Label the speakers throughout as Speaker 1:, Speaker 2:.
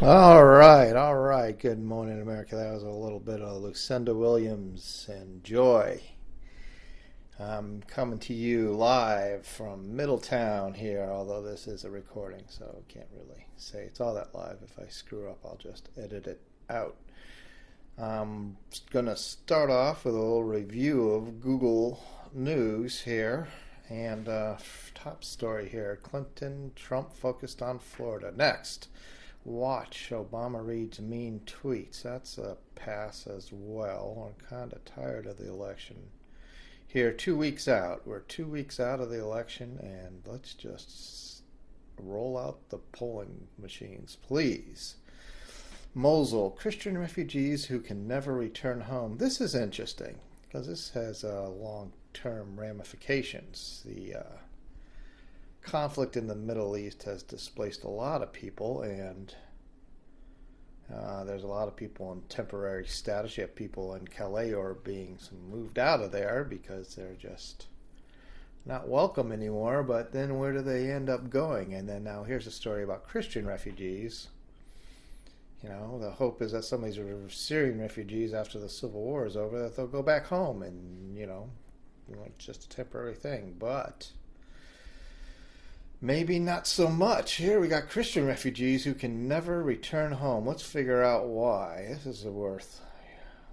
Speaker 1: All right. Good morning, America. That was a little bit of Lucinda Williams and Joy. I'm coming to you live from Middletown here, although this is a recording, so I can't really say it's all that live. If I screw up, I'll just edit it out. I'm going to start off with a little review of Google News here. And top story here, Clinton, Trump focused on Florida. Next. Watch Obama reads mean tweets. That's a pass as well. I'm kind of tired of the election. Here, 2 weeks out. We're 2 weeks out of the election, and let's just roll out the polling machines, please. Mosul, Christian refugees who can never return home. This is interesting because this has long-term ramifications. The conflict in the Middle East has displaced a lot of people, and there's a lot of people in temporary status. You have people in Calais who are being moved out of there because they're just not welcome anymore. But then where do they end up going? And then now here's a story about Christian refugees. You know, the hope is that some of these Syrian refugees, after the civil war is over, that they'll go back home, and it's just a temporary thing. But maybe not so much. Here we got Christian refugees who can never return home. Let's figure out why. This is worth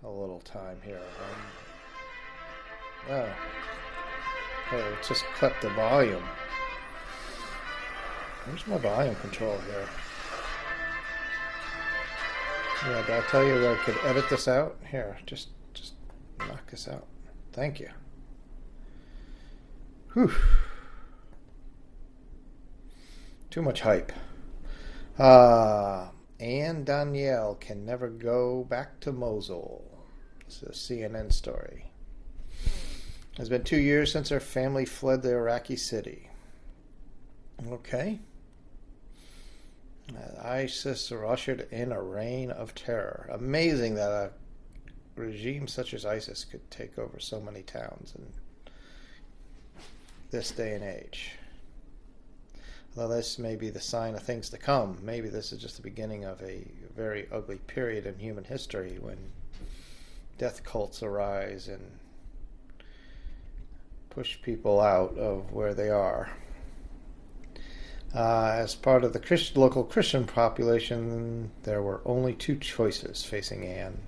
Speaker 1: a little time here. Oh, let's just cut the volume. Where's my volume control here? Yeah, did I tell you that I could edit this out? Here, just knock this out. Thank you. Whew. Too much hype. Anne Danielle can never go back to Mosul. This is a CNN story. It has been 2 years since her family fled the Iraqi city. Okay. ISIS ushered in a reign of terror. Amazing that a regime such as ISIS could take over so many towns in this day and age. Although this may be the sign of things to come, maybe this is just the beginning of a very ugly period in human history when death cults arise and push people out of where they are. As part of the local Christian population, there were only two choices facing Anne.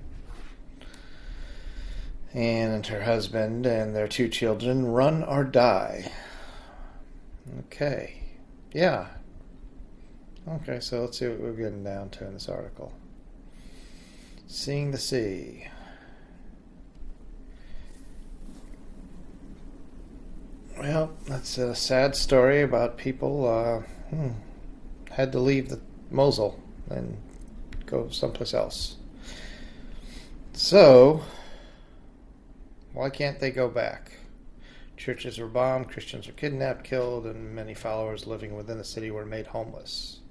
Speaker 1: Anne and her husband and their two children: run or die. Okay. Yeah. Okay, so let's see what we're getting down to in this article. Seeing the sea. Well, that's a sad story about people had to leave the Mosul and go someplace else. So, why can't they go back? Churches were bombed, Christians were kidnapped, killed, and many followers living within the city were made homeless.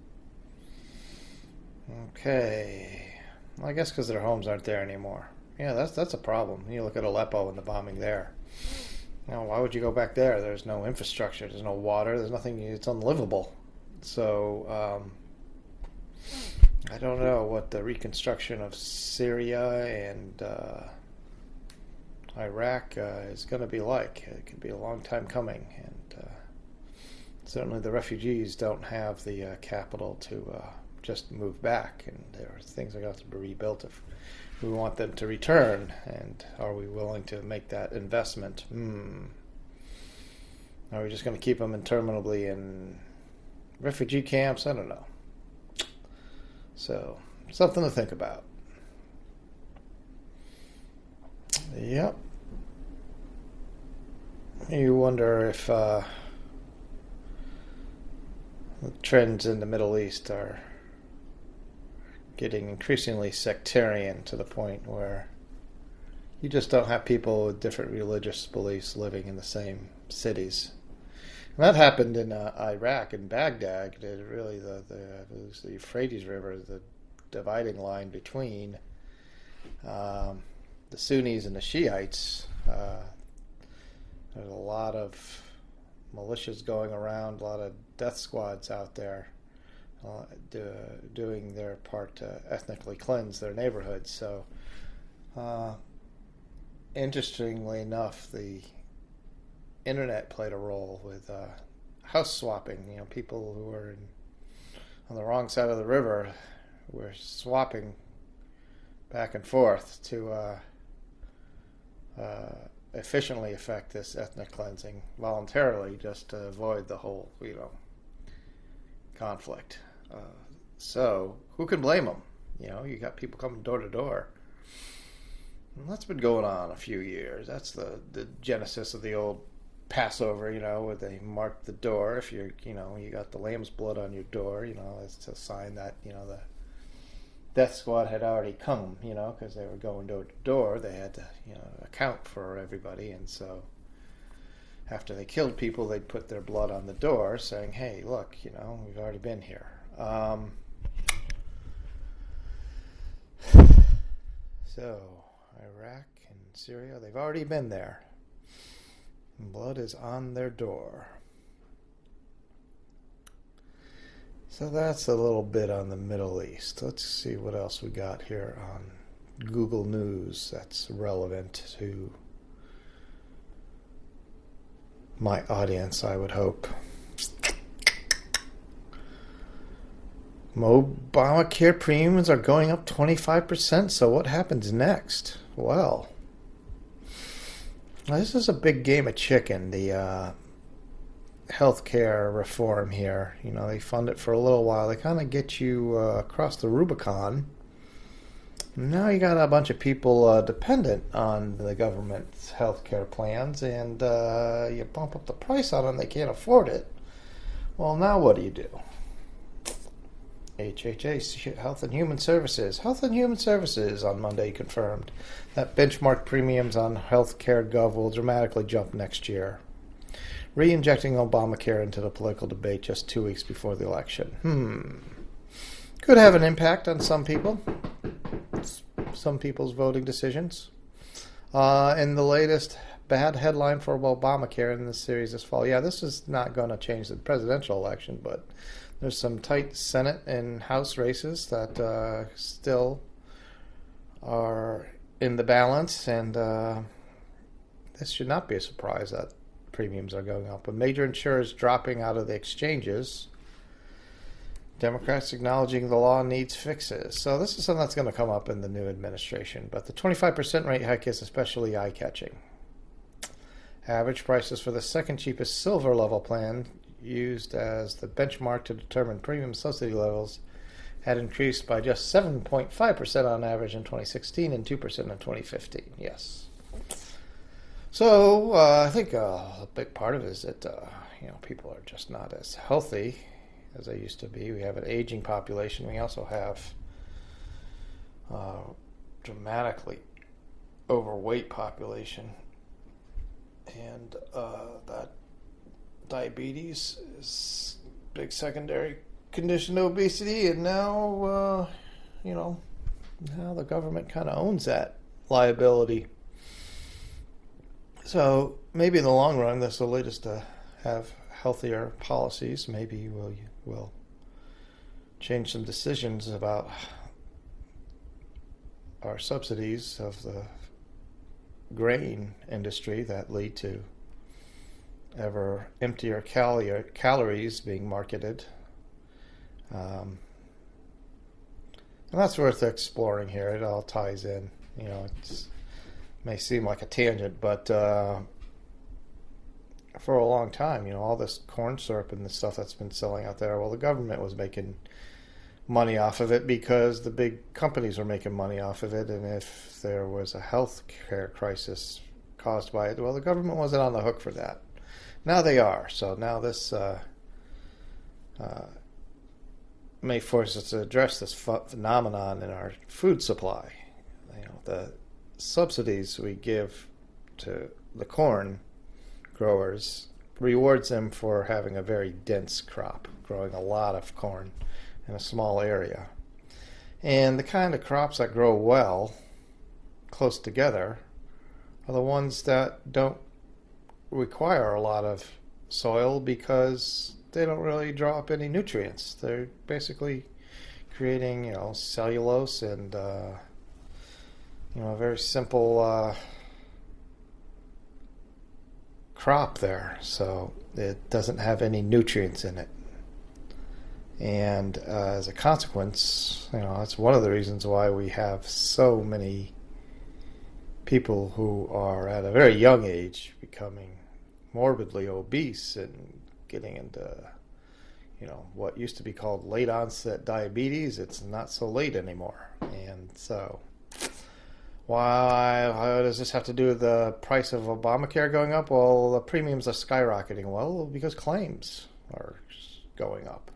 Speaker 1: Okay. Well, I guess because their homes aren't there anymore. Yeah, that's a problem. You look at Aleppo and the bombing there. Why would you go back there? There's no infrastructure, there's no water, there's nothing, it's unlivable. So, I don't know what the reconstruction of Syria and Iraq is going to be like. It could be a long time coming, and certainly the refugees don't have the capital to just move back, and there are things that have to be rebuilt if we want them to return, and are we willing to make that investment? Are we just going to keep them interminably in refugee camps? I don't know. So, something to think about. Yep. You wonder if the trends in the Middle East are getting increasingly sectarian to the point where you just don't have people with different religious beliefs living in the same cities. And that happened in Iraq, in Baghdad. It really, it was the Euphrates River, the dividing line between the Sunnis and the Shiites. There's a lot of militias going around, a lot of death squads out there doing their part to ethnically cleanse their neighborhoods. So, interestingly enough, the internet played a role with house swapping. People who were on the wrong side of the river were swapping back and forth to efficiently effect this ethnic cleansing voluntarily, just to avoid the whole, conflict. So who can blame them? You got people coming door to door. And that's been going on a few years. That's the genesis of the old Passover, where they mark the door. If you got the lamb's blood on your door, it's a sign that, the death squad had already come, because they were going door to door. They had to, account for everybody. And so after they killed people, they'd put their blood on the door saying, hey, look, we've already been here. So Iraq and Syria, they've already been there. Blood is on their door. So that's a little bit on the Middle East. Let's see what else we got here on Google News that's relevant to my audience, I would hope. Obamacare premiums are going up 25%, so what happens next? Well, this is a big game of chicken, the healthcare reform here. They fund it for a little while. They kind of get you across the Rubicon. Now you got a bunch of people dependent on the government's healthcare plans, and you bump up the price on them. They can't afford it. Well, now what do you do? HHA, Health and Human Services. Health and Human Services on Monday confirmed that benchmark premiums on healthcare gov will dramatically jump next year, re-injecting Obamacare into the political debate just 2 weeks before the election. Could have an impact on some people, some people's voting decisions. And the latest bad headline for Obamacare in this series this fall. Yeah, this is not going to change the presidential election, but there's some tight Senate and House races that still are in the balance, and this should not be a surprise that premiums are going up. With major insurers dropping out of the exchanges, Democrats acknowledging the law needs fixes. So this is something that's going to come up in the new administration, but the 25% rate hike is especially eye-catching. Average prices for the second cheapest silver level plan, used as the benchmark to determine premium subsidy levels, had increased by just 7.5% on average in 2016 and 2% in 2015. Yes. So I think a big part of it is that people are just not as healthy as they used to be. We have an aging population. We also have dramatically overweight population, and that diabetes is a big secondary condition to obesity, and now now the government kind of owns that liability. So maybe in the long run this will lead us to have healthier policies. Maybe we'll change some decisions about our subsidies of the grain industry that lead to ever emptier calories being marketed. And that's worth exploring here. It all ties in. It may seem like a tangent, but for a long time, all this corn syrup and the stuff that's been selling out there, well, the government was making money off of it because the big companies were making money off of it, and if there was a health care crisis caused by it, well, the government wasn't on the hook for that. Now they are. So now this may force us to address this phenomenon in our food supply. The subsidies we give to the corn growers rewards them for having a very dense crop, growing a lot of corn in a small area. And the kind of crops that grow well close together are the ones that don't require a lot of soil because they don't really draw up any nutrients. They're basically creating, cellulose and, a very simple crop there. So it doesn't have any nutrients in it. And as a consequence, that's one of the reasons why we have so many people who are at a very young age becoming morbidly obese and getting into, what used to be called late onset diabetes. It's not so late anymore. And so why does this have to do with the price of Obamacare going up? Well, the premiums are skyrocketing. Well, because claims are going up.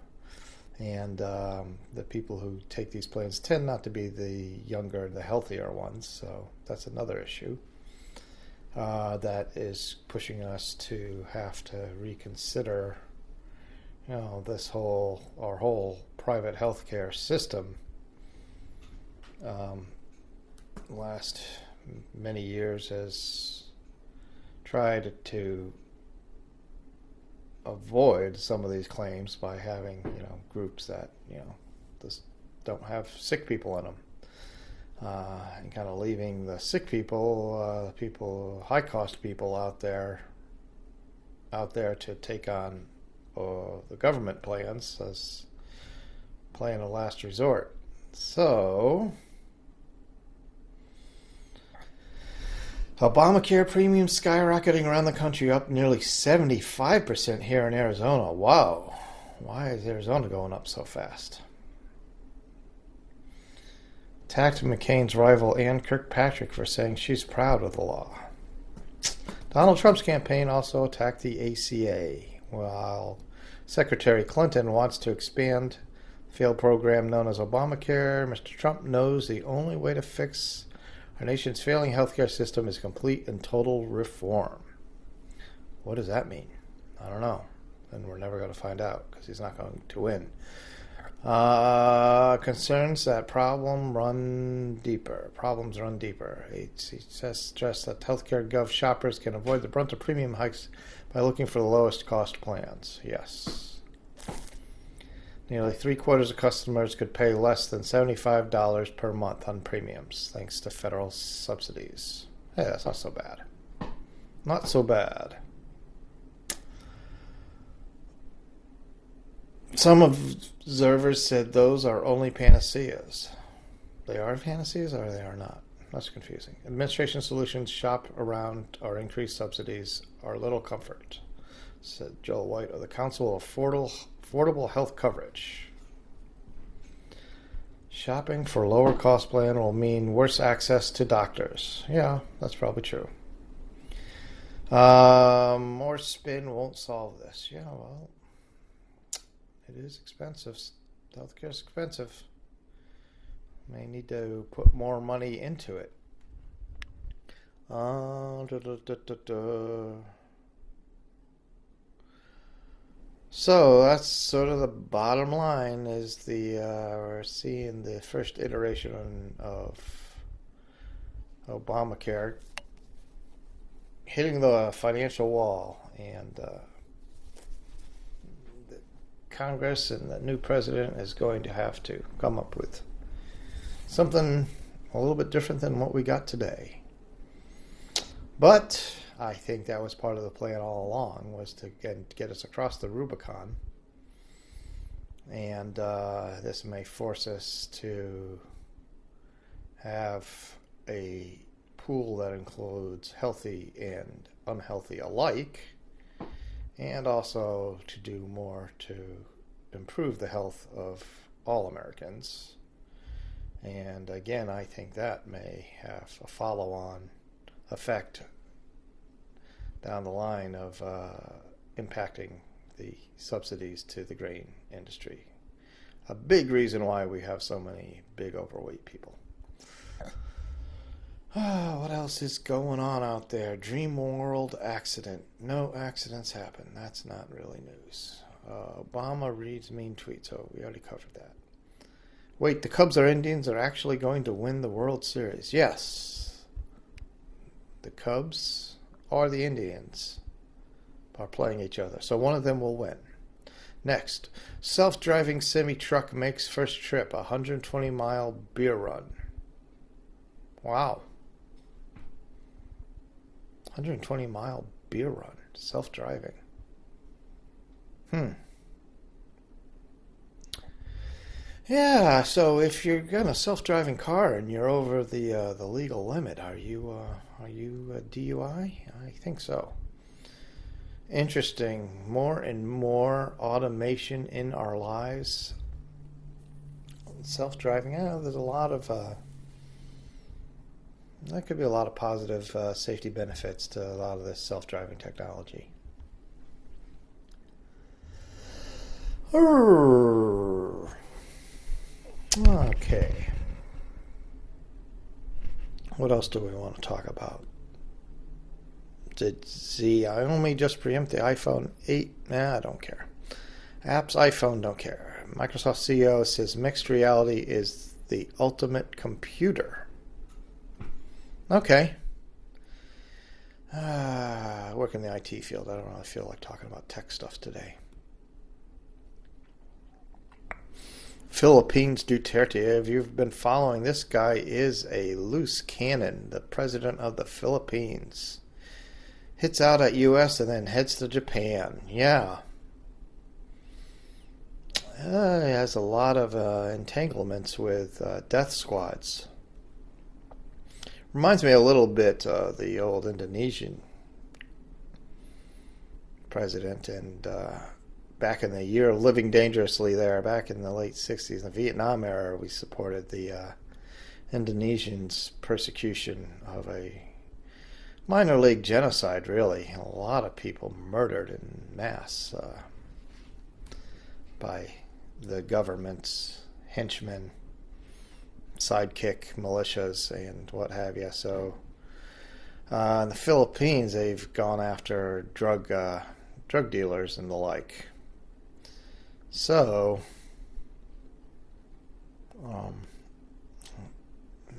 Speaker 1: And the people who take these plans tend not to be the younger, the healthier ones. So that's another issue that is pushing us to have to reconsider, our whole private healthcare system. Last many years has tried to avoid some of these claims by having groups that just don't have sick people in them, and kind of leaving the sick people, high cost people out there to take on the government plans as plan of last resort. So Obamacare premiums skyrocketing around the country, up nearly 75% here in Arizona. Wow. Why is Arizona going up so fast? Attacked McCain's rival Ann Kirkpatrick for saying she's proud of the law. Donald Trump's campaign also attacked the ACA, while Secretary Clinton wants to expand the failed program known as Obamacare. Mr. Trump knows the only way to fix our nation's failing healthcare system is complete and total reform. What does that mean? I don't know. And we're never going to find out because he's not going to win. Concerns that problems run deeper. He says stress that healthcare gov shoppers can avoid the brunt of premium hikes by looking for the lowest cost plans. Yes. Nearly 3/4 of customers could pay less than $75 per month on premiums, thanks to federal subsidies. Hey, that's not so bad. Not so bad. Some observers said those are only panaceas. They are panaceas or they are not? That's confusing. Administration solutions shop around or increase subsidies are little comfort, said Joel White of the Council of Affordable Health Coverage. Shopping for a lower cost plan will mean worse access to doctors. Yeah, that's probably true. More spin won't solve this. Yeah, well, it is expensive. Healthcare is expensive. May need to put more money into it. So that's sort of the bottom line is we're seeing the first iteration of Obamacare hitting the financial wall, and the Congress and the new president is going to have to come up with something a little bit different than what we got today. But I think that was part of the plan all along, was to get us across the Rubicon. And this may force us to have a pool that includes healthy and unhealthy alike, and also to do more to improve the health of all Americans. And again, I think that may have a follow-on effect down the line of impacting the subsidies to the grain industry. A big reason why we have so many big overweight people. What else is going on out there? Dream World accident. No accidents happen. That's not really news. Obama reads mean tweets. Oh, we already covered that. Wait, the Cubs or Indians are actually going to win the World Series. Yes. The Cubs or the Indians are playing each other. So one of them will win. Next, self-driving semi-truck makes first trip, 120-mile beer run. Wow. 120-mile beer run, self-driving. Yeah, so if you're got a self-driving car and you're over the legal limit, are you a DUI? I think so. Interesting. More and more automation in our lives. Self-driving. There's a lot of that could be a lot of positive safety benefits to a lot of this self-driving technology. Okay. What else do we want to talk about? Did Xiaomi just preempt the iPhone 8? Nah, I don't care. Apps, iPhone, don't care. Microsoft CEO says mixed reality is the ultimate computer. Okay. I work in the IT field. I don't really feel like talking about tech stuff today. Philippines Duterte. If you've been following, this guy is a loose cannon. The president of the Philippines hits out at U.S. and then heads to Japan. Yeah. He has a lot of entanglements with death squads. Reminds me a little bit of the old Indonesian president, and back in the year of living dangerously there, back in the late 60s, in the Vietnam era, we supported the Indonesians' persecution of a minor league genocide, really. A lot of people murdered in mass by the government's henchmen, sidekick militias, and what have you. So in the Philippines, they've gone after drug dealers and the like. So,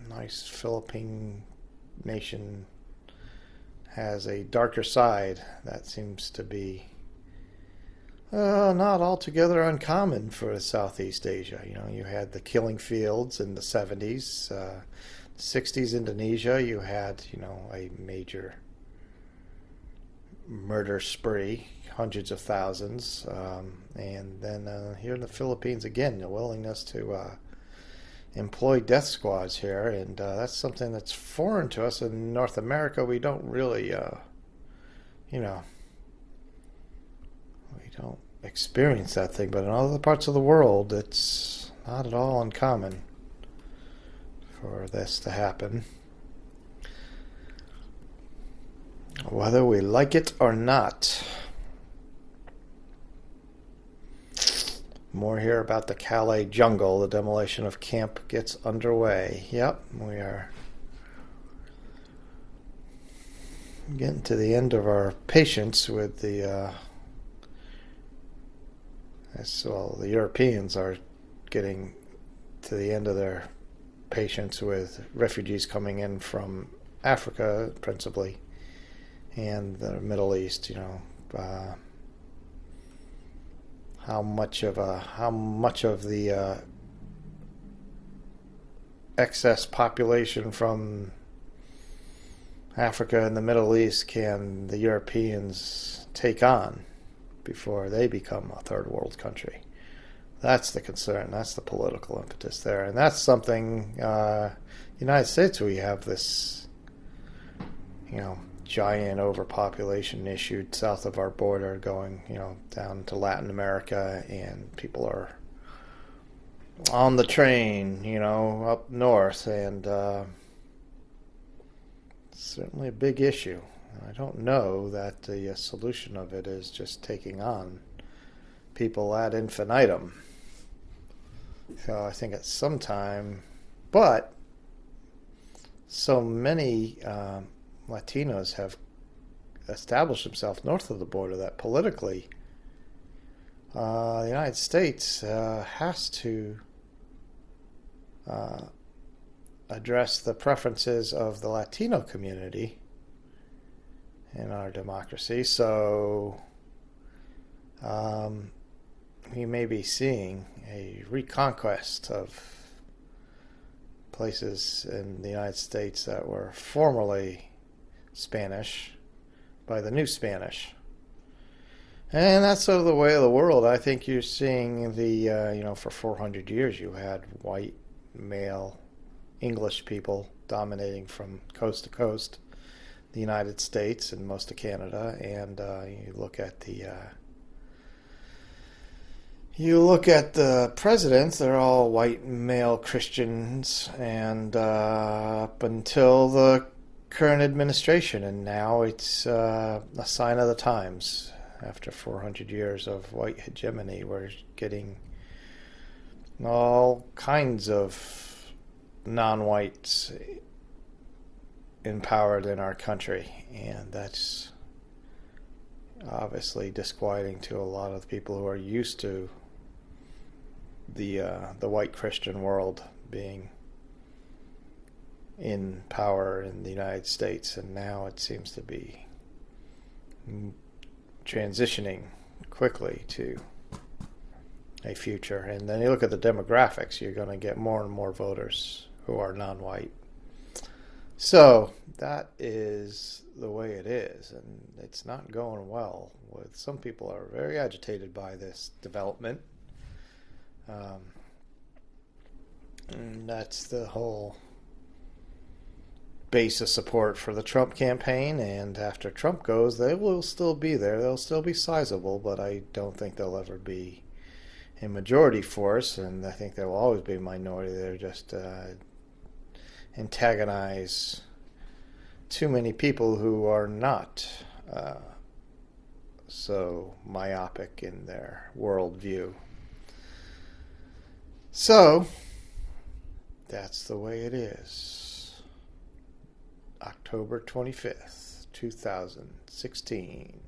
Speaker 1: nice Philippine nation has a darker side that seems to be not altogether uncommon for Southeast Asia. You know, you had the killing fields in the 70s, 60s Indonesia. You had, a major murder spree, hundreds of thousands, and then here in the Philippines again, the willingness to employ death squads here, and that's something that's foreign to us in North America. We don't really, we don't experience that thing, but in other parts of the world, it's not at all uncommon for this to happen, whether we like it or not. More here about the Calais jungle. The demolition of camp gets underway. Yep, we are getting to the end of our patience with the the Europeans are getting to the end of their patience with refugees coming in from Africa, principally, and the Middle East. How much of the excess population from Africa and the Middle East can the Europeans take on before they become a third world country? That's the concern. That's the political impetus there, and that's something. United States, we have this, giant overpopulation issue south of our border, going, down to Latin America, and people are on the train, up north, and certainly a big issue. I don't know that the solution of it is just taking on people ad infinitum. So I think at some time, but so many Latinos have established themselves north of the border that politically the United States has to address the preferences of the Latino community in our democracy. So we may be seeing a reconquest of places in the United States that were formerly Spanish by the new Spanish. And that's sort of the way of the world. I think you're seeing for 400 years you had white, male, English people dominating from coast to coast, the United States and most of Canada. And you look at the presidents, they're all white male Christians, and up until the current administration, and now it's a sign of the times. After 400 years of white hegemony, we're getting all kinds of non-whites empowered in our country, and that's obviously disquieting to a lot of the people who are used to the white Christian world being in power in the United States, and now it seems to be transitioning quickly to a future. And then you look at the demographics, you're going to get more and more voters who are non-white. So that is the way it is, and it's not going well. Some people are very agitated by this development. And that's the whole base of support for the Trump campaign, and after Trump goes, they will still be there. They'll still be sizable, but I don't think they'll ever be a majority force, and I think there will always be a minority. They're just antagonize too many people who are not so myopic in their worldview. So that's the way it is. October 25th, 2016.